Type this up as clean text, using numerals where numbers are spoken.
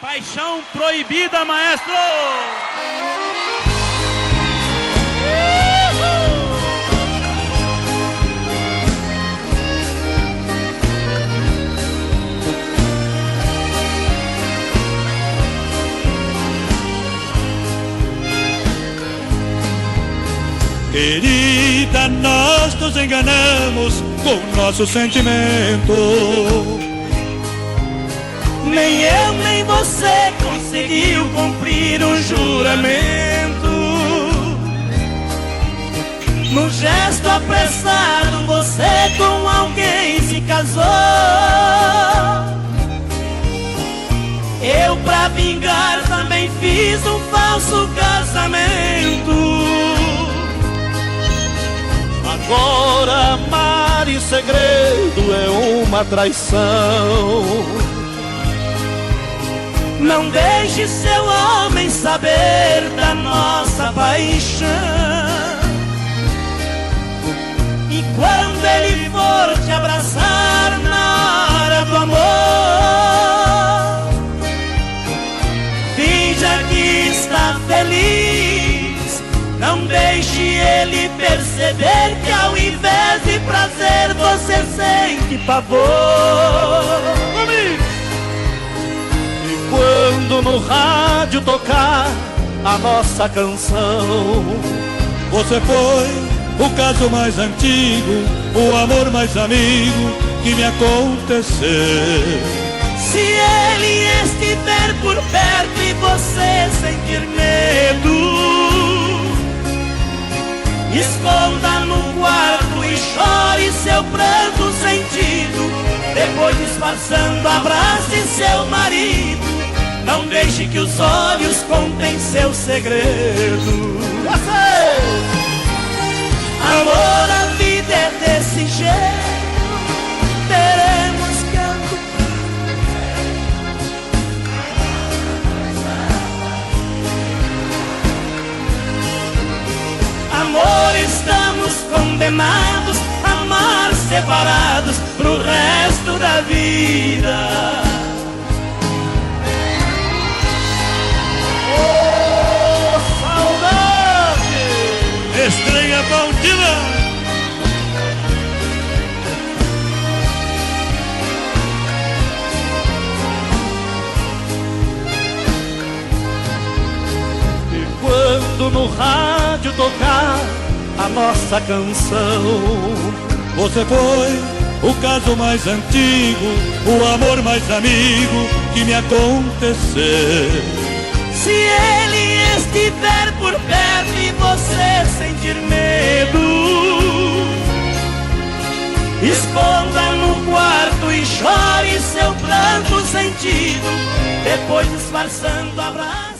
Paixão Proibida, maestro! Querida, nós nos enganamos com nosso sentimento. Nem eu nem você conseguiu cumprir o juramento. No gesto apressado você com alguém se casou. Eu pra vingar também fiz um falso casamento. Agora amar em segredo é uma traição. Não deixe seu homem saber da nossa paixão. E quando ele for te abraçar na hora do amor, finja que está feliz. Não deixe ele perceber que ao invés de prazer você sente pavor. Quando no rádio tocar a nossa canção, Você foi o caso mais antigo, o amor mais amigo que me aconteceu. se ele estiver por perto e você sentir medo, esconda no quarto e chore seu pranto sentido. Depois disfarçando abrace seu marido. Não deixe que os olhos contem seu segredo. Amor, a vida é desse jeito. Teremos canto. Amor, estamos condenados a amar separados pro resto da vida. Estranha Baldina. e quando no rádio tocar a nossa canção, Você foi o caso mais antigo, o amor mais amigo que me aconteceu. Se ele estiver por perto e você sentir medo, esconda no quarto e chore seu pranto sentido. Depois disfarçando abraço.